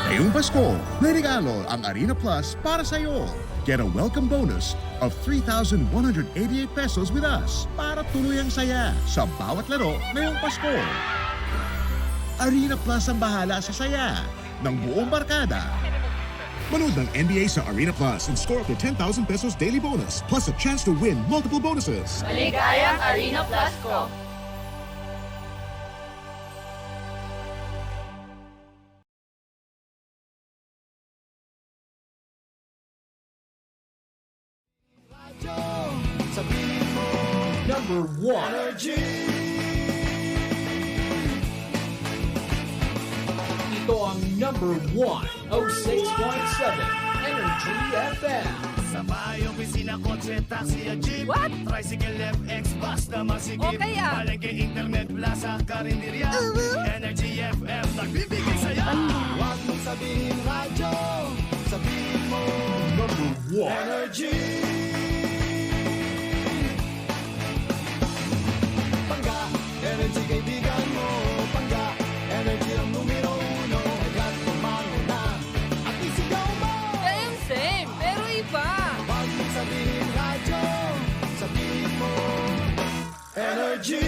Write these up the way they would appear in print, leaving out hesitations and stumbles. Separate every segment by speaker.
Speaker 1: Ngayong Pasko, may regalo ang Arena Plus para sa iyo. Get a welcome bonus of 3,188 pesos with us para tuloy ang saya sa bawat laro ngayong Pasko. Arena Plus ang bahala sa saya ng buong barkada. Manood ng NBA sa Arena Plus and score up to 10,000 pesos daily bonus plus a chance to win multiple bonuses.
Speaker 2: Maligayang Arena Plus ko!
Speaker 3: Number 1 Energy. Ito ang number 1 06.7 Energy FM.
Speaker 4: Sabay, opisina, kotse, taxi, at jeep.
Speaker 2: What?
Speaker 4: Tricycle, FX, basta masigip.
Speaker 2: Okay, ah.
Speaker 4: Palengke, internet, plaza, karinderya. Energy FM, nagbibigay saya. Huwag mong sabihin radyo, sabihin mo
Speaker 3: Number 1
Speaker 4: Energy. Pangga, energy kaibigan mo. Pangga, energy ang numero uno. Agad tumango na at isigaw mo.
Speaker 2: Same, same, pero iba.
Speaker 4: Huwag mong sabihin radyo, sabihin mo Energy.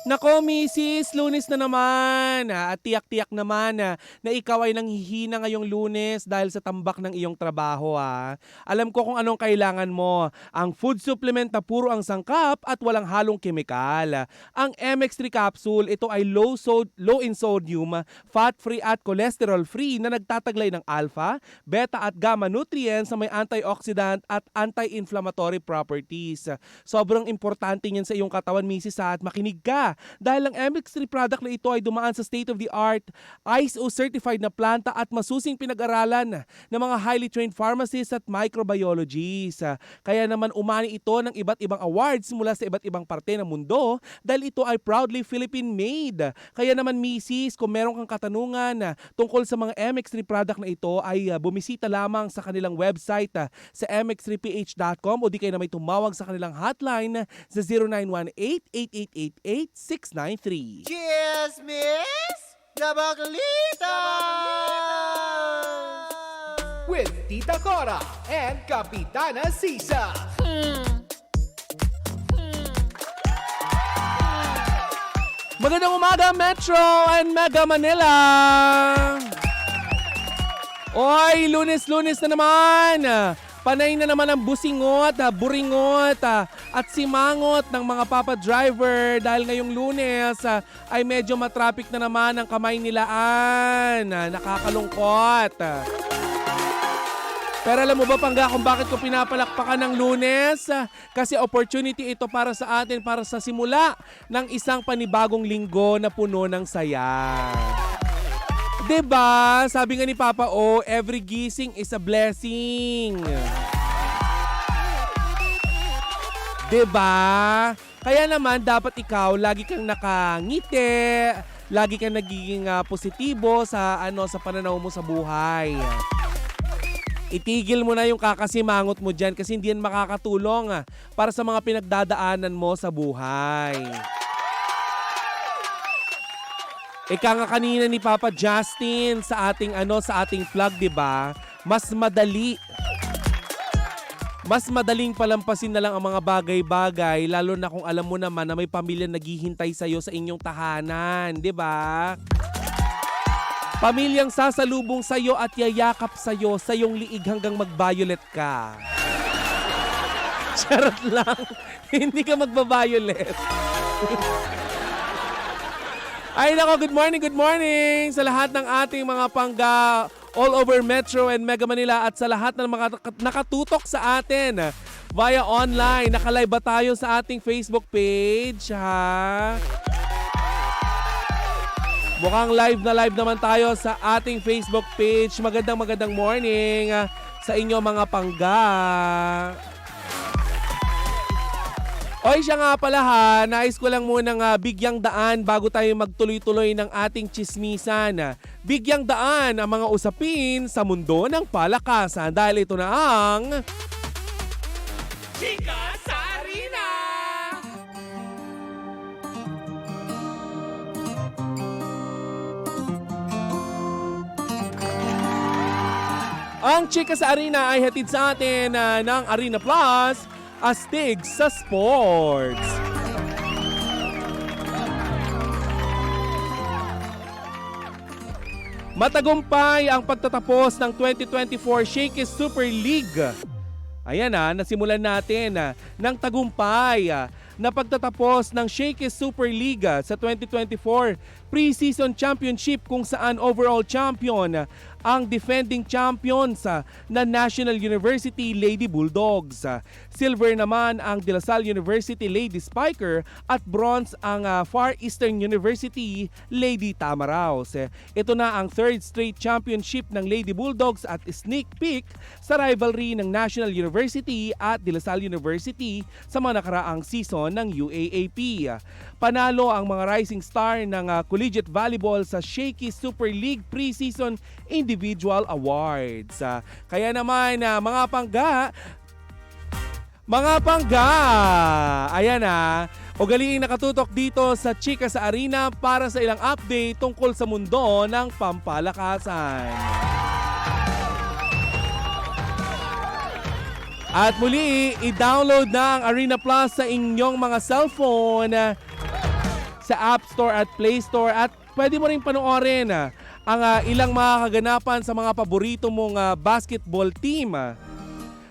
Speaker 5: Nako, Mrs. Lunes na naman. At tiyak-tiyak naman na ikaw ay nanghihina ngayong Lunes dahil sa tambak ng iyong trabaho. Alam ko kung anong kailangan mo. Ang food supplement na puro ang sangkap at walang halong kemikal. Ang MX3 capsule, ito ay low in sodium, fat-free at cholesterol-free na nagtataglay ng alpha, beta at gamma nutrients na may antioxidant at anti-inflammatory properties. Sobrang importante niyan sa iyong katawan, Mrs. At makinig ka. Dahil ang MX3 product na ito ay dumaan sa state-of-the-art, ISO-certified na planta at masusing pinag-aralan ng mga highly trained pharmacists at microbiologists. Kaya naman umani ito ng iba't ibang awards mula sa iba't ibang parte ng mundo dahil ito ay proudly Philippine-made. Kaya naman, Mrs., kung meron kang katanungan tungkol sa mga MX3 product na ito ay bumisita lamang sa kanilang website sa mx3ph.com o di kayo na may tumawag sa kanilang hotline sa 0918-8888-693.
Speaker 6: Cheers, miss! Gabaglita!
Speaker 3: with Tita Cora and Kapitana Sisa.
Speaker 5: Magandang umaga, Metro and Mega Manila! Oy, lunes-lunes na naman! Panay na naman ang busingot, buringot at simangot ng mga papa driver dahil ngayong Lunes ay medyo matraffic na naman ang kamay nilaan. Nakakalungkot. Pero alam mo ba, Pangga, kung bakit ko pinapalakpakan ng Lunes? Kasi opportunity ito para sa atin, para sa simula ng isang panibagong linggo na puno ng saya. Diba? Sabi nga ni Papa O, every gising is a blessing. Diba? Kaya naman, dapat ikaw, lagi kang nakangiti, lagi kang nagiging positibo sa pananaw mo sa buhay. Itigil mo na yung kakasimangot mo dyan kasi hindi yan makakatulong para sa mga pinagdadaanan mo sa buhay. Ika nga kanina ni Papa Justin sa ating vlog, 'di ba? Mas madaling palampasin na lang ang mga bagay-bagay lalo na kung alam mo naman na may pamilya naghihintay sa iyo sa inyong tahanan, 'di ba? Pamilyang sasalubong sa iyo at yayakap sa iyo sa iyong liig hanggang mag-violet ka. Charot lang. Hindi ka magba-violet. Ay nako, good morning sa lahat ng ating mga Pangga all over Metro and Mega Manila at sa lahat ng mga nakatutok sa atin via online. Nakalive ba tayo sa ating Facebook page, ha? Mukhang live naman tayo sa ating Facebook page. Magandang morning sa inyo mga Pangga. Oy, siya nga pala ha, nais ko lang munang bigyang daan bago tayo magtuloy-tuloy ng ating chismisan. Bigyang daan ang mga usapin sa mundo ng palakasan dahil ito na ang... Chika sa Arena! Ang Chika sa Arena ay hatid sa atin ng Arena Plus, astig sa sports. Matagumpay ang pagtatapos ng 2024 Shakey's Super League. Ayan nasimulan natin ng tagumpay na pagtatapos ng Shakey's Super League sa 2024 Pre-Season Championship kung saan overall champion ang defending champions na National University Lady Bulldogs. Silver naman ang De La Salle University Lady Spiker at bronze ang Far Eastern University Lady Tamaraws. Ito na ang third straight championship ng Lady Bulldogs at sneak peek sa rivalry ng National University at De La Salle University sa mga nakaraang season ng UAAP. Panalo ang mga rising star ng collegiate volleyball sa Shakey's Super League Pre-Season Individual Awards. Kaya naman mga pangga, ayan ugaliing nakatutok dito sa Chika sa Arena para sa ilang update tungkol sa mundo ng pampalakasan. At muli, i-download na ang Arena Plus sa inyong mga cellphone sa App Store at Play Store at pwede mo rin panoorin ang ilang mga kaganapan sa mga paborito mong basketball team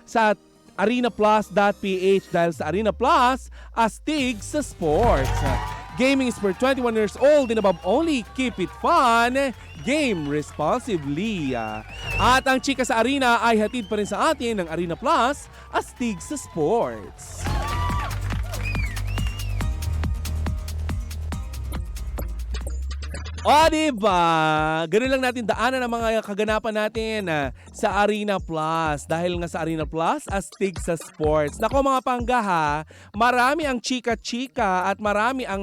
Speaker 5: sa arenaplus.ph dahil sa Arena Plus, astig sa sports. Gaming is for 21 years old and above only. Keep it fun. Game responsibly. At ang Chika sa Arena ay hatid pa rin sa atin ng Arena Plus, astig sa sports. O diba? Ganun lang natin daanan ang mga kaganapan natin sa Arena Plus. Dahil nga sa Arena Plus, astig sa sports. Nako mga pangga marami ang chika-chika at marami ang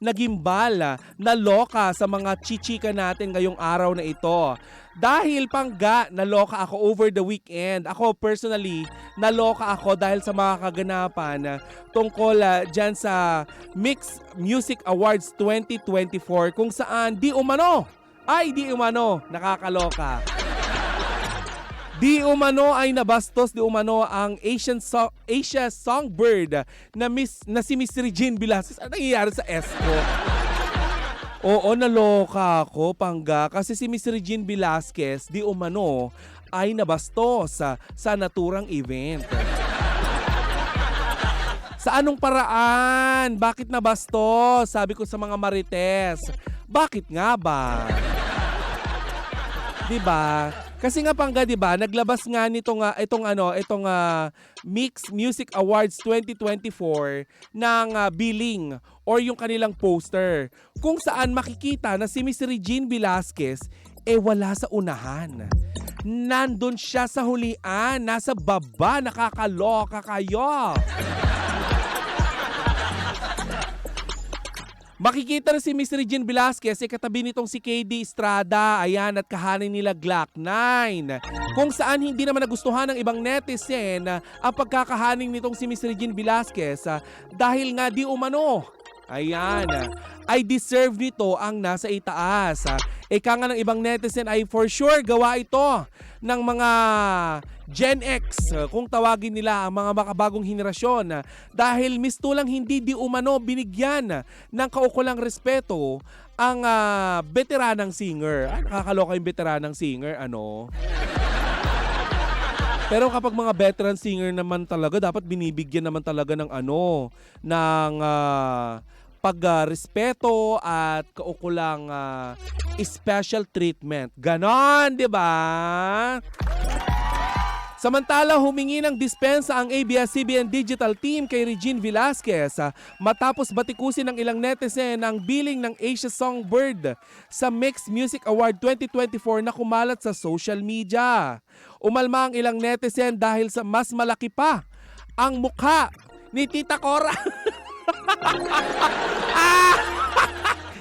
Speaker 5: nagimbal na loka sa mga chichika natin ngayong araw na ito. Dahil pangga, naloka ako over the weekend. Ako personally, naloka ako dahil sa mga kaganapan tungkol dyan sa Mix Music Awards 2024 kung saan di umano, nakakaloka. Di umano ay nabastos, di umano ang Asia Songbird na si Miss Regine Velasquez. Ano nangyayari sa ESCO? Oo, naloka ako, pangga, kasi si Miss Regine Velasquez di umano ay nabastos sa naturang event. Sa anong paraan? Bakit nabastos? Sabi ko sa mga marites. Bakit nga ba? Diba? Kasi nga pangga, diba, naglabas nga itong Mix Music Awards 2024 ng billing or yung kanilang poster kung saan makikita na si Miss Regine Velasquez wala sa unahan. Nandun siya sa hulian, nasa baba, nakakaloka kayo. Makikita na si Miss Regine Velasquez katabi nitong si KD Estrada, ayan, at kahanin nila Glock 9. Kung saan hindi naman nagustuhan ng ibang netizen ang pagkakahaning nitong si Miss Regine Velasquez dahil nga di umano, ayan, ay deserve nito ang nasa itaas. Ika nga ng ibang netizen ay for sure gawa ito ng mga Gen X, kung tawagin nila ang mga makabagong henerasyon, dahil mistulang hindi di umano binigyan ng kaukulang respeto ang veteranang singer. Nakakaloka yung veteranang singer, ano? Pero kapag mga veteran singer naman talaga, dapat binibigyan naman talaga ng ng pagrespeto at kaukulang special treatment. Ganon, di ba? Samantala, humingi ng dispensa ang ABS-CBN Digital Team kay Regine Velasquez matapos batikusin ng ilang netizen ang billing ng Asia Songbird sa Mix Music Award 2024 na kumalat sa social media. Umalma ang ilang netizen dahil sa mas malaki pa ang mukha ni Tita Cora.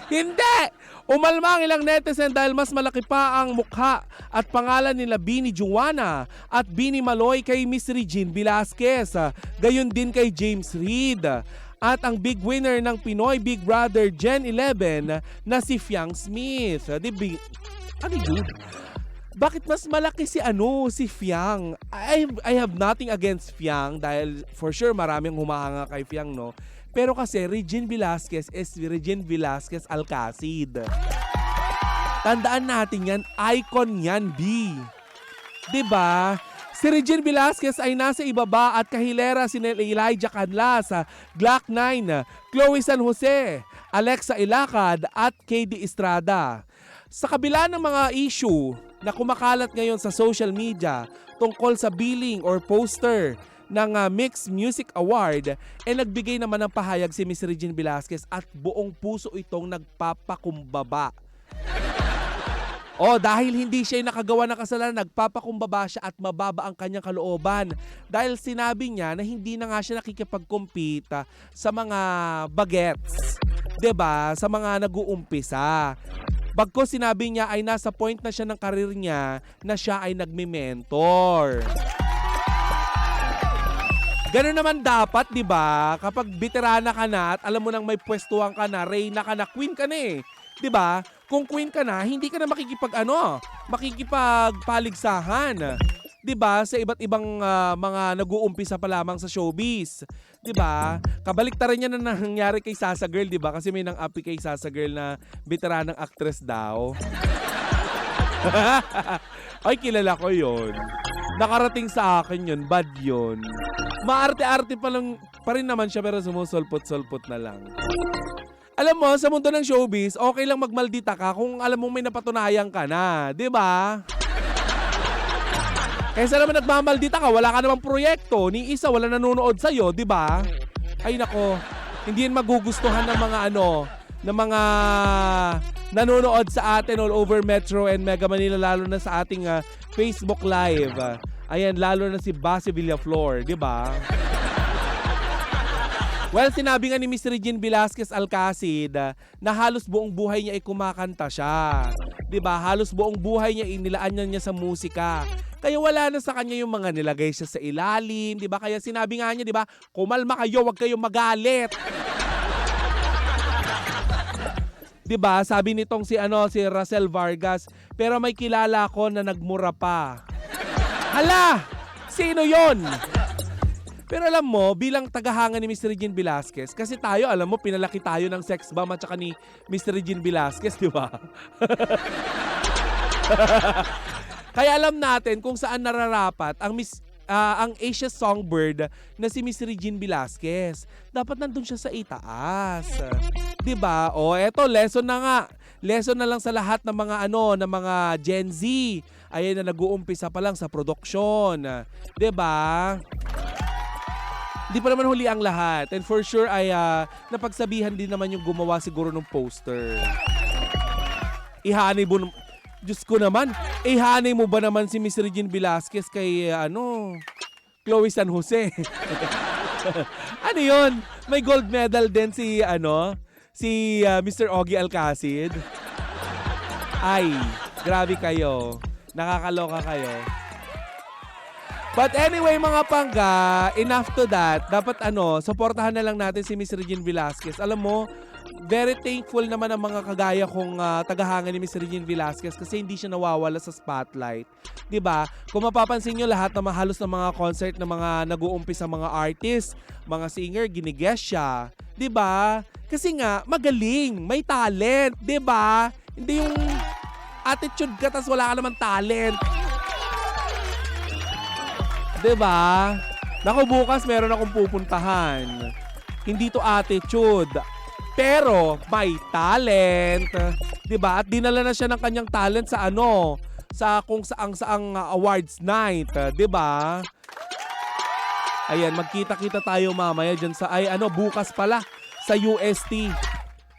Speaker 5: Hindi! Umalma ang ilang netizen dahil mas malaki pa ang mukha at pangalan nila Bini Juana at Bini Maloy kay Miss Regine Velasquez. Gayon din kay James Reid. At ang big winner ng Pinoy Big Brother Gen 11 na si Fiang Smith. Ano yun? bakit mas malaki si si Fiang? I have nothing against Fiang dahil for sure maraming humahanga kay Fiang, no? Pero kasi Regine Velasquez is Regine Velasquez Alcacid. Tandaan natin yan, icon yan, B. 'Di ba? Si Regine Velasquez ay nasa ibaba at kahilera si Elijah Canlas, Glock 9, Chloe San Jose, Alexa Ilacad at KD Estrada. Sa kabila ng mga issue na kumakalat ngayon sa social media tungkol sa billing or poster ng Mixed Music Award, nagbigay naman ng pahayag si Miss Regine Velasquez at buong puso itong nagpapakumbaba. Dahil hindi siya nakagawa ng kasalanan, nagpapakumbaba siya at mababa ang kanyang kalooban. Dahil sinabi niya na hindi na nga siya nakikipag-compete sa mga bagets. 'Di ba? Sa mga nag-uumpisa. Bagkus sinabi niya ay nasa point na siya ng karir niya na siya ay nagme-mentor. Ganun naman dapat, 'di ba? Kapag veterana ka na at alam mo nang may pwestuhan ka na, reyna ka na, queen ka na eh. 'Di ba? Kung queen ka na, hindi ka na makikipagpaligsahan. 'Di ba? Sa iba't ibang mga nag-uumpisa pa lamang sa showbiz. 'Di ba? Kabaliktaran niya na nangyari kay Sasa Girl, 'di ba? Kasi may nang-api kay Sasa Girl na veteranang actress daw. Ay, kilala ko 'yon. Nakarating sa akin 'yon, bad 'yon. Maarte-arte pa rin naman siya pero sumusulpot-sulpot na lang. Alam mo, sa mundo ng showbiz, okay lang magmaldita ka kung alam mo may napatunayan ka na, 'di ba? Kaysa naman nagmamaldita ka, wala ka namang proyekto, ni isa wala nanonood sa iyo, 'di ba? Ay nako, hindi yan magugustuhan ng mga ng mga nanonood sa atin all over Metro and Mega Manila, lalo na sa ating Facebook Live. Ayan, lalo na si Basi Villaflor, 'di ba? Well, sinabi nga ni Miss Regine Velasquez Alcacid na halos buong buhay niya ay kumakanta siya. 'Di ba? Halos buong buhay niya inilaan niya sa musika. Kaya wala na sa kanya yung mga nilagay siya sa ilalim, 'di ba? Kaya sinabi nga niya, 'di ba? Kumalma kayo, wag kayong magalit. 'Di ba? Sabi nitong si Russell Vargas, pero may kilala ko na nagmura pa. Hala! Sino 'yon? Pero alam mo, bilang tagahanga ni Mr. Regine Velasquez, kasi tayo, alam mo, pinalaki tayo ng sex bomb at saka ni Mr. Regine Velasquez, di ba? Kaya alam natin kung saan nararapat ang Asia Songbird na si Miss Regine Velasquez. Dapat nandun siya sa itaas. 'Di ba? Eto, lesson na nga. Lesson na lang sa lahat ng mga ng mga Gen Z. Ayan na nag-uumpisa pa lang sa production. 'Di ba? Di pa naman huli ang lahat. And for sure ay napagsabihan din naman yung gumawa siguro ng poster. Ihanay mo, Diyos ko naman, ihanay mo ba naman si Miss Regine Velasquez kay Chloe San Jose? Ano yun? May gold medal din si Mr. Ogie Alcacid. Ay, grabe kayo. Nakakaloka kayo. But anyway mga pangga, enough to that. Dapat suportahan na lang natin si Miss Regine Velasquez. Alam mo, very thankful naman ang mga kagaya kong tagahanga ni Miss Regine Velasquez kasi hindi siya nawawala sa spotlight. 'Di ba? Kung mapapansin niyo lahat ng halos ng mga concert ng mga nag-uumpisa mga artist, mga singer, giniguest siya. 'Di ba? Kasi nga magaling, may talent, 'di ba? Hindi yung attitude ka tas wala ka naman talent. 'Di ba? Naku, bukas meron akong pupuntahan. Hindi to attitude, pero may talent. 'Di ba? At dinala na siya ng kanyang talent sa sa kung saang awards night, 'di ba? Ayan, magkita-kita tayo mamaya diyan sa bukas pala sa UST.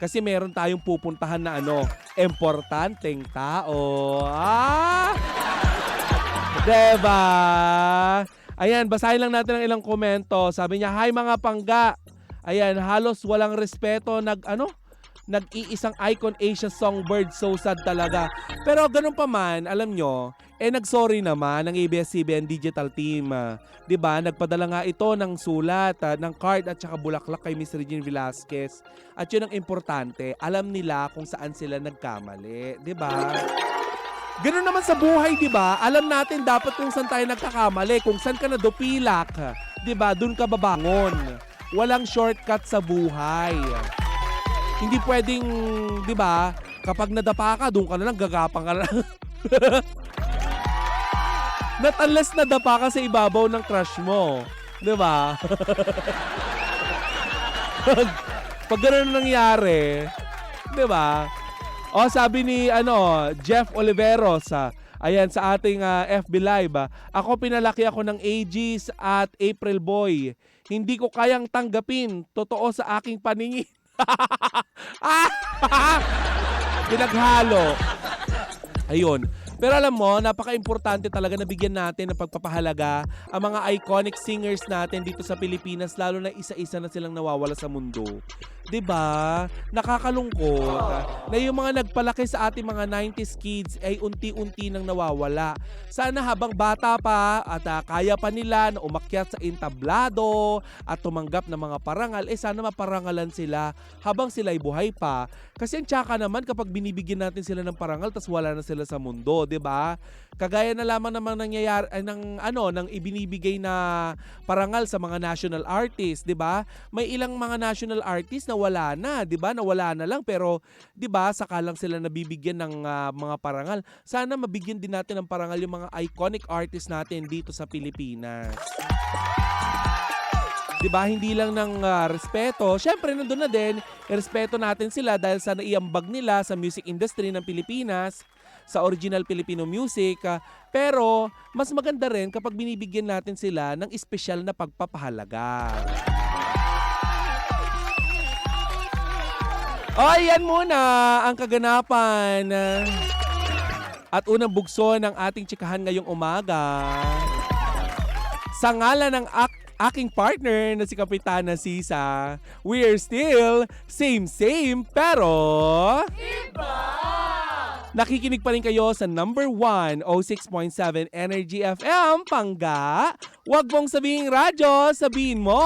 Speaker 5: Kasi meron tayong pupuntahan na importanteng tao. Diba? Ayan, basahin lang natin ang ilang komento. Sabi niya, hi mga pangga. Ayan, halos walang respeto. Nag-iisang icon Asia Songbird. So sad talaga. Pero ganun pa man, alam nyo, nag-sorry naman ng ABS-CBN Digital Team. Diba? Nagpadala nga ito ng sulat, ng card at saka bulaklak kay Miss Regine Velasquez. At yun ang importante, alam nila kung saan sila nagkamali. Diba? Ganun naman sa buhay, di ba? Alam natin dapat kung saan tayo nagkakamali, kung saan ka nadupilak, di ba? Doon ka babangon. Walang shortcut sa buhay. Hindi pwedeng, di ba, kapag nadapa ka, doon ka na lang, gagapang ka na lang. Not unless nadapa ka sa ibabaw ng crush mo. Di ba? Pag ganun nangyari, di ba? O sabi ni Jeff Oliveros, ayan sa ating FB Live, ako pinalaki ako ng Aegis at April Boy. Hindi ko kayang tanggapin, totoo sa aking paningin. Pinaghalo. Ayun. Pero alam mo, napaka-importante talaga na bigyan natin ng pagpapahalaga ang mga iconic singers natin dito sa Pilipinas, lalo na isa-isa na silang nawawala sa mundo. 'Di ba? Nakakalungkot na yung mga nagpalaki sa ating mga 90s kids ay unti-unti nang nawawala. Sana habang bata pa at kaya pa nila na umakyat sa entablado at tumanggap ng mga parangal, sana maparangalan sila habang sila'y buhay pa. Kasi ang tsaka naman kapag binibigyan natin sila ng parangal tas wala na sila sa mundo, 'di ba? Kagaya na lamang namang nangyayari ng ibinibigay na parangal sa mga national artists, 'di ba? May ilang mga national artists na wala na, 'di ba? Nawala na lang pero 'di ba, saka lang sila nabibigyan ng mga parangal. Sana mabigyan din natin ng parangal yung mga iconic artists natin dito sa Pilipinas. 'Di ba? Hindi lang ng respeto. Syempre nandoon na din, respeto natin sila dahil sa naiambag nila sa music industry ng Pilipinas, sa original Filipino music. Pero mas maganda rin kapag binibigyan natin sila ng espesyal na pagpapahalaga. O, yan muna ang kaganapan at unang bugso ng ating tsikahan ngayong umaga. Sa ngalan ng aking partner na si Kapitana Sisa, we are still same pero
Speaker 2: Iba!
Speaker 5: nakikinig pa rin kayo sa number 1, 06.7 Energy FM, Pangga. Huwag mong sabihin radyo, sabihin mo.